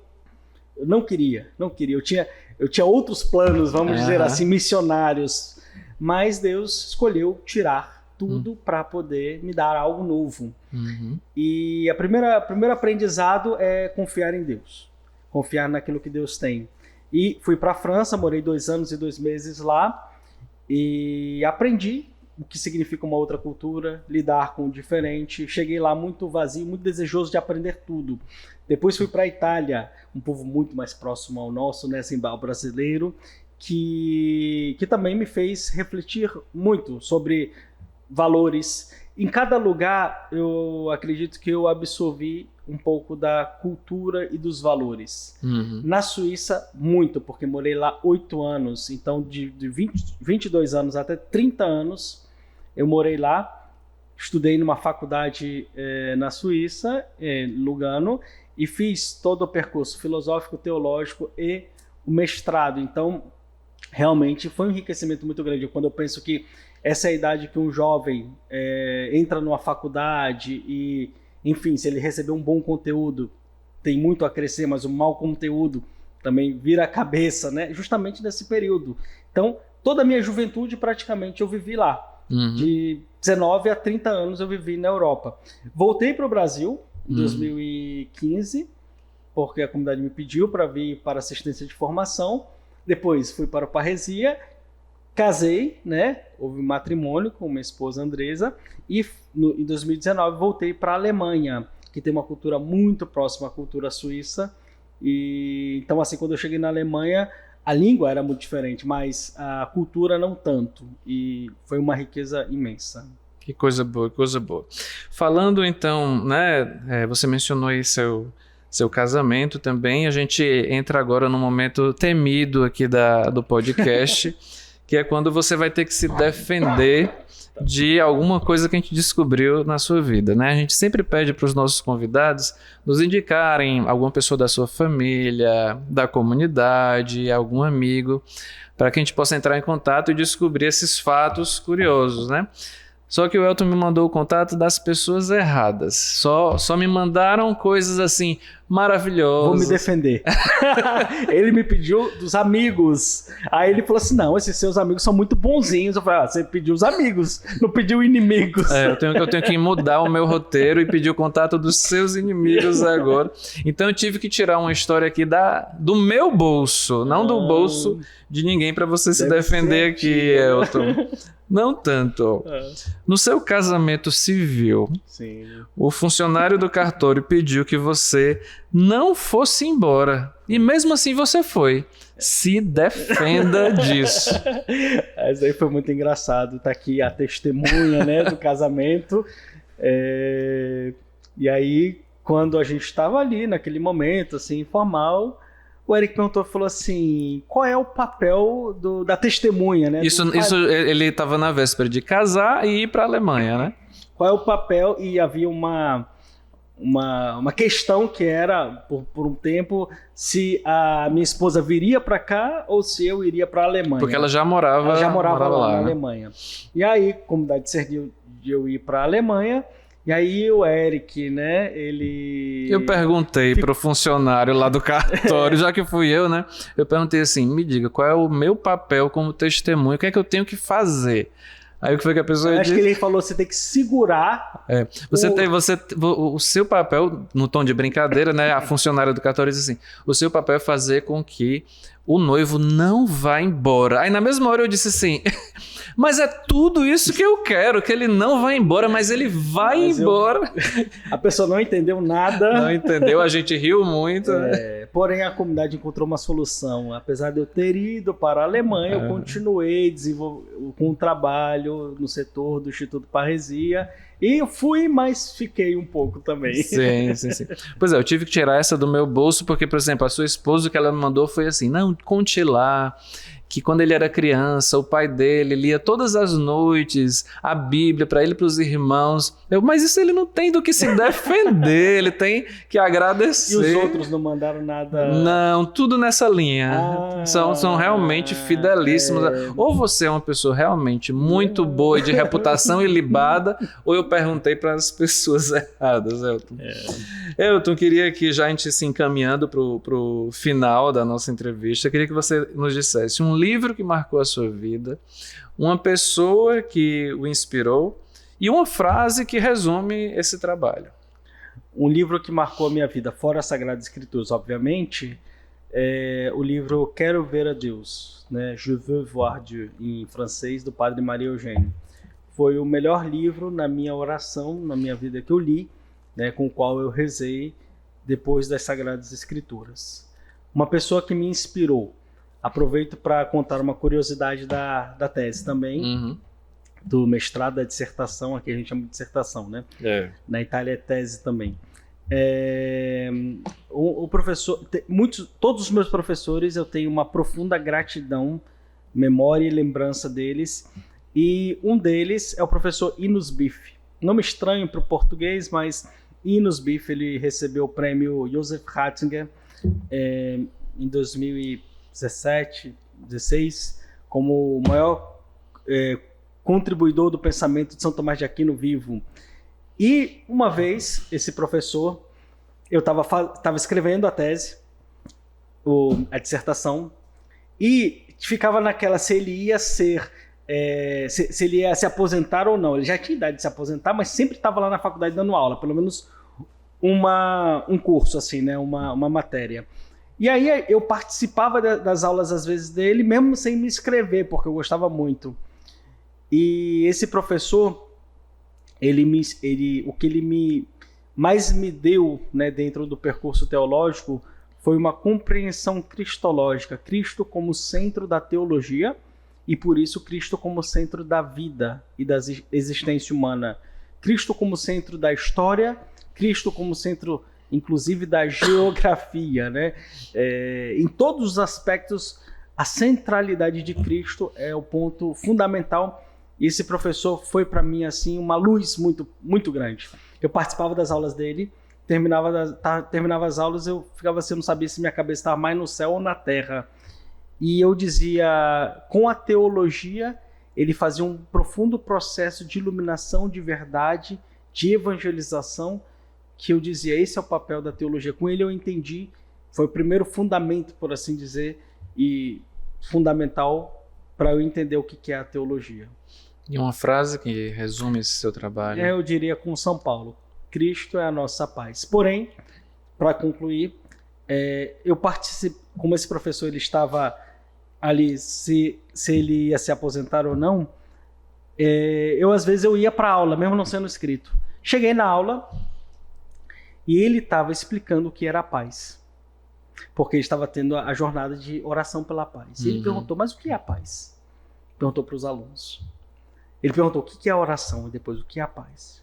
não queria. Eu tinha outros planos, vamos dizer assim, missionários. Mas Deus escolheu tirar tudo para poder me dar algo novo. E o primeiro aprendizado é confiar em Deus, confiar naquilo que Deus tem. E fui para a França, morei 2 anos e 2 meses lá e aprendi o que significa uma outra cultura, lidar com o diferente. Cheguei lá muito vazio, muito desejoso de aprender tudo. Depois fui para a Itália, um povo muito mais próximo ao nosso, né, assim, ao brasileiro, que também me fez refletir muito sobre valores. Em cada lugar, eu acredito que eu absorvi um pouco da cultura e dos valores. Na Suíça, muito, porque morei lá 8 anos. Então, de 22 anos até 30 anos, eu morei lá. Estudei numa faculdade na Suíça, Lugano, e fiz todo o percurso filosófico, teológico e o mestrado. Então, realmente foi um enriquecimento muito grande. Quando eu penso que essa é a idade que um jovem entra numa faculdade e, enfim, se ele receber um bom conteúdo, tem muito a crescer, mas o mau conteúdo também vira a cabeça, né? Justamente nesse período. Então, toda a minha juventude praticamente eu vivi lá. De 19 a 30 anos eu vivi na Europa. Voltei para o Brasil em 2015, porque a comunidade me pediu para vir para assistência de formação. Depois fui para o Parresia, casei, né? Houve matrimônio com minha esposa Andresa e em 2019 voltei para a Alemanha, que tem uma cultura muito próxima à cultura suíça. E então, assim, quando eu cheguei na Alemanha, a língua era muito diferente, mas a cultura não tanto. E foi uma riqueza imensa. Que coisa boa, que coisa boa. Falando então, né, você mencionou aí seu casamento também, a gente entra agora num momento temido aqui do podcast, que é quando você vai ter que se defender de alguma coisa que a gente descobriu na sua vida, né? A gente sempre pede para os nossos convidados nos indicarem alguma pessoa da sua família, da comunidade, algum amigo, para que a gente possa entrar em contato e descobrir esses fatos curiosos, né? Só que o Elton me mandou o contato das pessoas erradas. Só me mandaram coisas assim maravilhosas. Vou me defender. Ele me pediu dos amigos. Aí ele falou assim, não, esses seus amigos são muito bonzinhos. Eu falei, você pediu os amigos, não pediu inimigos. Eu tenho que mudar o meu roteiro e pedir o contato dos seus inimigos agora. Então eu tive que tirar uma história aqui do meu bolso, não do bolso de ninguém, para você se defender aqui, Elton. Não tanto. No seu casamento civil, sim, o funcionário do cartório pediu que você não fosse embora. E mesmo assim você foi. Se defenda disso. Isso aí foi muito engraçado. Tá aqui a testemunha, né, do casamento. E aí, quando a gente estava ali, naquele momento, assim, informal, o Eric perguntou, falou assim, qual é o papel da testemunha, né? Isso ele estava na véspera de casar e ir para a Alemanha, né? Qual é o papel? E havia uma questão que era, por um tempo, se a minha esposa viria para cá ou se eu iria para a Alemanha. Porque ela já morava lá na né? Alemanha. E aí, como dá de ser de eu ir para a Alemanha, e aí o Eric, né, eu perguntei pro funcionário lá do cartório, já que fui eu, né? Eu perguntei assim, me diga, qual é o meu papel como testemunha? O que é que eu tenho que fazer? Aí o que foi que a pessoa disse? Acho que ele falou, você tem que segurar... O seu papel, no tom de brincadeira, né? A funcionária do cartório disse assim, o seu papel é fazer com que o noivo não vá embora. Aí na mesma hora eu disse assim... Mas é tudo isso que eu quero, que ele não vai embora, mas ele vai embora. A pessoa não entendeu nada. Não entendeu, a gente riu muito. Porém, a comunidade encontrou uma solução. Apesar de eu ter ido para a Alemanha, eu continuei com o trabalho no setor do Instituto Parresia. E eu fui, mas fiquei um pouco também. Sim. Pois é, eu tive que tirar essa do meu bolso, porque, por exemplo, a sua esposa, o que ela me mandou foi assim, não, conte lá, que quando ele era criança, o pai dele lia todas as noites a Bíblia para ele e para os irmãos. Mas isso ele não tem do que se defender, ele tem que agradecer. E os outros não mandaram nada? Não, tudo nessa linha. São realmente fidelíssimos. Ou você é uma pessoa realmente muito boa e de reputação ilibada, ou eu perguntei para as pessoas erradas, Elton. Elton, queria que já a gente se encaminhando para o final da nossa entrevista, queria que você nos dissesse um livro que marcou a sua vida, uma pessoa que o inspirou e uma frase que resume esse trabalho. Um livro que marcou a minha vida, fora as Sagradas Escrituras, obviamente, é o livro Quero Ver a Deus, né? Je veux voir Dieu, em francês, do Padre Maria Eugênio. Foi o melhor livro na minha oração, na minha vida que eu li, né, com o qual eu rezei depois das Sagradas Escrituras. Uma pessoa que me inspirou. Aproveito para contar uma curiosidade da tese também, do mestrado, da dissertação, aqui a gente chama de dissertação, né? Na Itália é tese também. O professor, todos os meus professores eu tenho uma profunda gratidão, memória e lembrança deles, e um deles é o professor Enos Biff. Nome estranho para o português, mas Enos Biff, ele recebeu o prêmio Joseph Ratzinger em 2017, 16, como o maior contribuidor do pensamento de São Tomás de Aquino vivo. E uma vez, esse professor, eu estava escrevendo a tese, a dissertação, e ficava naquela se ele ia se ele ia se aposentar ou não. Ele já tinha idade de se aposentar, mas sempre estava lá na faculdade dando aula, pelo menos um curso, assim, né? uma matéria. E aí eu participava das aulas, às vezes, dele, mesmo sem me inscrever, porque eu gostava muito. E esse professor, o que ele mais me deu, né, dentro do percurso teológico foi uma compreensão cristológica. Cristo como centro da teologia e, por isso, Cristo como centro da vida e da existência humana. Cristo como centro da história, Cristo como centro, inclusive, da geografia, né? Em todos os aspectos, a centralidade de Cristo é o ponto fundamental. E esse professor foi para mim assim uma luz muito, muito grande. Eu participava das aulas dele, terminava as aulas, eu ficava assim, eu não sabia se minha cabeça estava mais no céu ou na terra. E eu dizia, com a teologia, ele fazia um profundo processo de iluminação, de verdade, de evangelização, que eu dizia, esse é o papel da teologia. Com ele eu entendi, foi o primeiro fundamento, por assim dizer, e fundamental para eu entender o que é a teologia. E uma frase que resume esse seu trabalho? Eu diria com São Paulo, Cristo é a nossa paz. Porém, para concluir, eu participo, como esse professor ele estava ali, se ele ia se aposentar ou não, às vezes eu ia para a aula, mesmo não sendo inscrito. Cheguei na aula e ele estava explicando o que era a paz, porque ele estava tendo a jornada de oração pela paz. E ele perguntou, mas o que é a paz? Perguntou para os alunos. Ele perguntou o que é a oração e depois o que é a paz.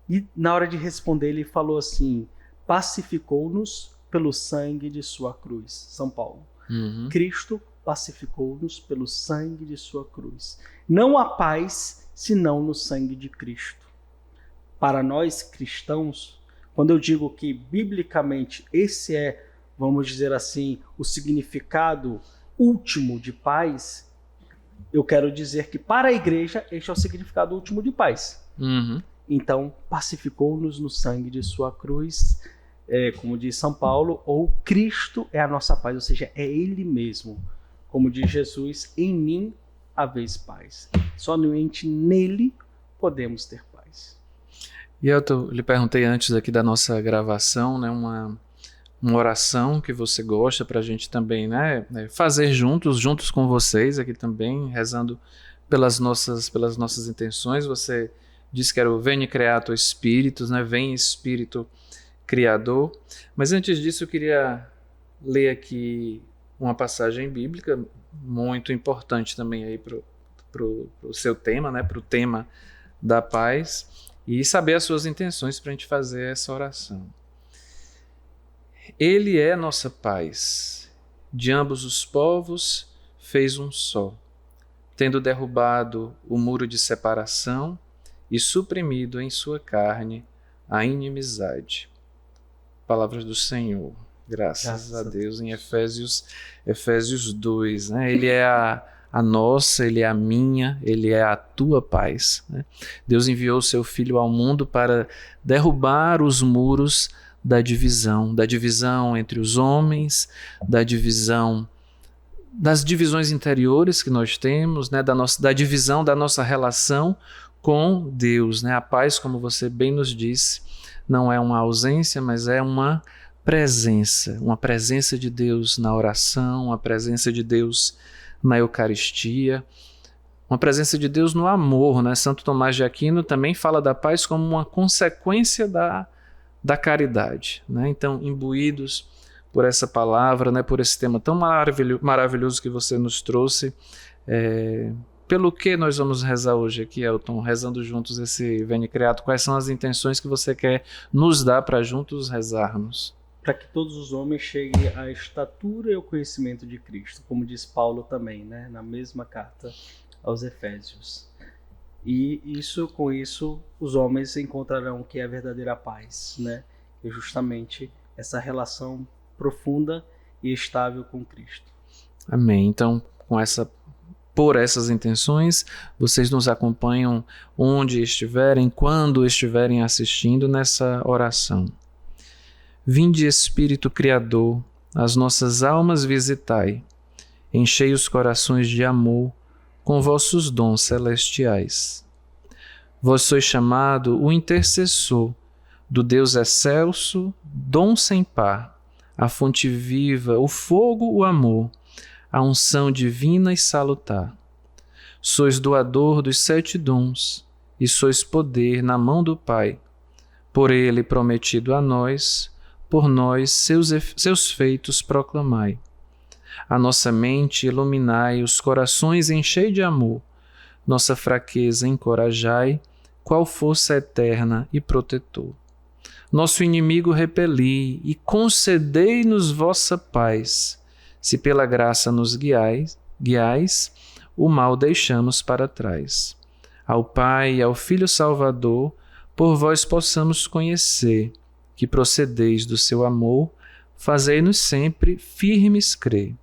E na hora de responder ele falou assim, pacificou-nos pelo sangue de sua cruz. São Paulo. Cristo pacificou-nos pelo sangue de sua cruz. Não há paz senão no sangue de Cristo. Para nós cristãos, quando eu digo que biblicamente esse é, vamos dizer assim, o significado último de paz, eu quero dizer que para a igreja este é o significado último de paz. Então, pacificou-nos no sangue de sua cruz, como diz São Paulo, ou Cristo é a nossa paz, ou seja, é Ele mesmo. Como diz Jesus, em mim haveis paz. Somente nele podemos ter paz. E eu lhe perguntei antes aqui da nossa gravação, né, uma oração que você gosta para a gente também, né, fazer juntos com vocês aqui também, rezando pelas nossas intenções. Você disse que era o Veni Creator Spiritus, né, vem Espírito Criador. Mas antes disso eu queria ler aqui uma passagem bíblica muito importante também aí para o seu tema, né, para o tema da paz, e saber as suas intenções para a gente fazer essa oração. Ele é nossa paz, de ambos os povos fez um só, tendo derrubado o muro de separação e suprimido em sua carne a inimizade. Palavras do Senhor. Graças a Deus. Em Efésios 2, né? Ele é a nossa, ele é a minha, ele é a tua paz, né? Deus enviou o seu Filho ao mundo para derrubar os muros da divisão entre os homens, das divisões interiores que nós temos, né? Da divisão da nossa relação com Deus, né? A paz, como você bem nos disse, não é uma ausência, mas é uma presença de Deus na oração, uma presença de Deus na Eucaristia, uma presença de Deus no amor, né? Santo Tomás de Aquino também fala da paz como uma consequência da caridade, né? Então, imbuídos por essa palavra, né? Por esse tema tão maravilhoso que você nos trouxe, pelo que nós vamos rezar hoje aqui, Elton, rezando juntos esse Veni Creator, quais são as intenções que você quer nos dar para juntos rezarmos? Para que todos os homens cheguem à estatura e ao conhecimento de Cristo, como diz Paulo também, né, na mesma carta aos Efésios. E com isso, os homens encontrarão o que é a verdadeira paz, né, que é justamente essa relação profunda e estável com Cristo. Amém. Então, por essas intenções, vocês nos acompanham onde estiverem, quando estiverem assistindo nessa oração. Vinde, Espírito Criador, as nossas almas visitai, enchei os corações de amor com vossos dons celestiais. Vós sois chamado o intercessor do Deus excelso, dom sem par, a fonte viva, o fogo, o amor, a unção divina e salutar. Sois doador dos 7 dons, e sois poder na mão do Pai, por ele prometido a nós, por nós seus feitos proclamai. A nossa mente iluminai, os corações enchei de amor, nossa fraqueza encorajai, qual força eterna e protetor. Nosso inimigo repeli e concedei-nos vossa paz, se pela graça nos guiais, o mal deixamos para trás. Ao Pai e ao Filho Salvador, por vós possamos conhecer, que procedeis do seu amor, fazei-nos sempre firmes crer.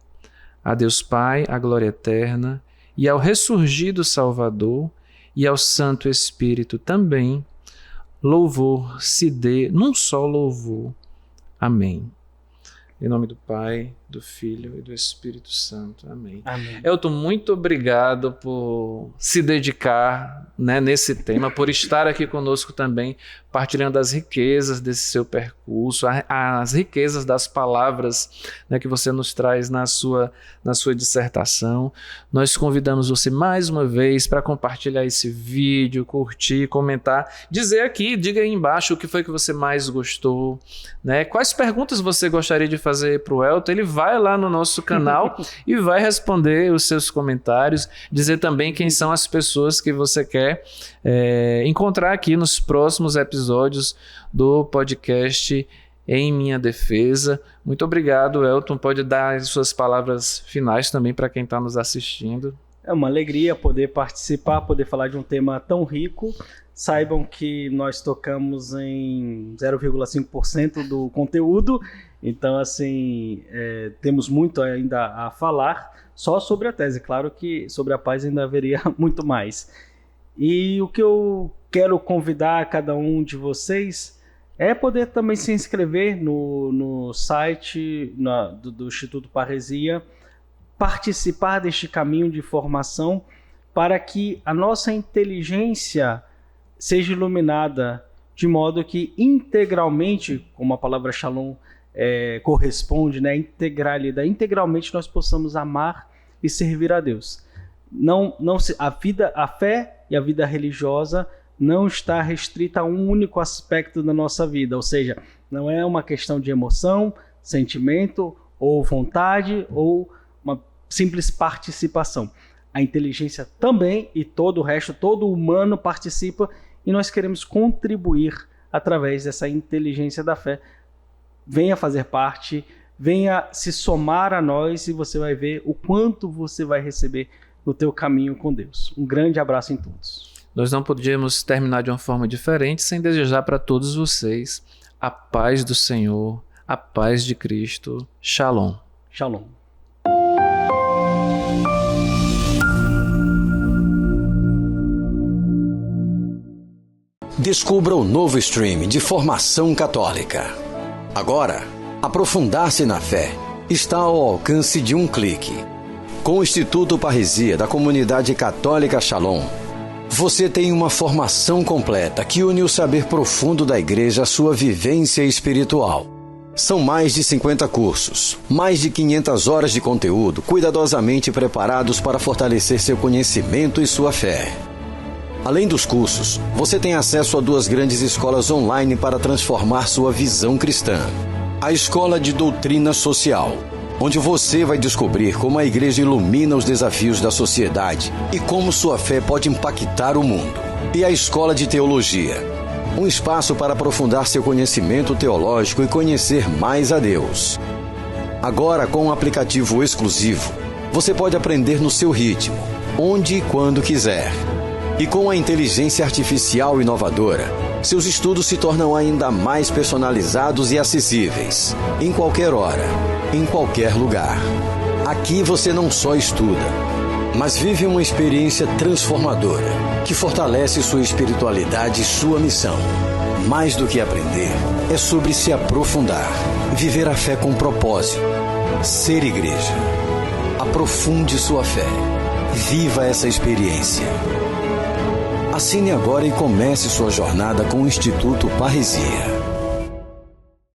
A Deus Pai, a glória eterna, e ao ressurgido Salvador e ao Santo Espírito também, louvor se dê num só louvor. Amém. Em nome do Pai, do Filho e do Espírito Santo. Amém. Amém. Elton, muito obrigado por se dedicar, né, nesse tema, por estar aqui conosco também, partilhando as riquezas desse seu percurso, as riquezas das palavras, né, que você nos traz na sua dissertação. Nós convidamos você mais uma vez para compartilhar esse vídeo, curtir, comentar, diga aí embaixo o que foi que você mais gostou, né? Quais perguntas você gostaria de fazer para o Elton. Ele vai lá no nosso canal e vai responder os seus comentários, dizer também quem são as pessoas que você quer encontrar aqui nos próximos episódios do podcast Em Minha Defesa. Muito obrigado, Elton. Pode dar as suas palavras finais também para quem está nos assistindo. É uma alegria poder participar, poder falar de um tema tão rico. Saibam que nós tocamos em 0,5% do conteúdo, então assim, temos muito ainda a falar só sobre a tese. Claro que sobre a paz ainda haveria muito mais. E o que eu quero convidar a cada um de vocês é poder também se inscrever no site do Instituto Parresia, participar deste caminho de formação para que a nossa inteligência seja iluminada de modo que integralmente, como a palavra Shalom corresponde, né, integralmente nós possamos amar e servir a Deus. A fé e a vida religiosa não está restrita a um único aspecto da nossa vida, ou seja, não é uma questão de emoção, sentimento ou vontade ou uma simples participação. A inteligência também e todo o resto, todo humano participa, e nós queremos contribuir através dessa inteligência da fé. Venha fazer parte, venha se somar a nós e você vai ver o quanto você vai receber no teu caminho com Deus. Um grande abraço em todos. Nós não podíamos terminar de uma forma diferente sem desejar para todos vocês a paz do Senhor, a paz de Cristo. Shalom. Shalom. Descubra o novo stream de formação católica. Agora, aprofundar-se na fé está ao alcance de um clique. Com o Instituto Parresia da Comunidade Católica Shalom, você tem uma formação completa que une o saber profundo da Igreja à sua vivência espiritual. São mais de 50 cursos, mais de 500 horas de conteúdo cuidadosamente preparados para fortalecer seu conhecimento e sua fé. Além dos cursos, você tem acesso a 2 grandes escolas online para transformar sua visão cristã. A Escola de Doutrina Social, onde você vai descobrir como a Igreja ilumina os desafios da sociedade e como sua fé pode impactar o mundo. E a Escola de Teologia, um espaço para aprofundar seu conhecimento teológico e conhecer mais a Deus. Agora, com um aplicativo exclusivo, você pode aprender no seu ritmo, onde e quando quiser. E com a inteligência artificial inovadora, seus estudos se tornam ainda mais personalizados e acessíveis, em qualquer hora, em qualquer lugar. Aqui você não só estuda, mas vive uma experiência transformadora, que fortalece sua espiritualidade e sua missão. Mais do que aprender, é sobre se aprofundar, viver a fé com propósito, ser igreja. Aprofunde sua fé, viva essa experiência. Assine agora e comece sua jornada com o Instituto Parresia.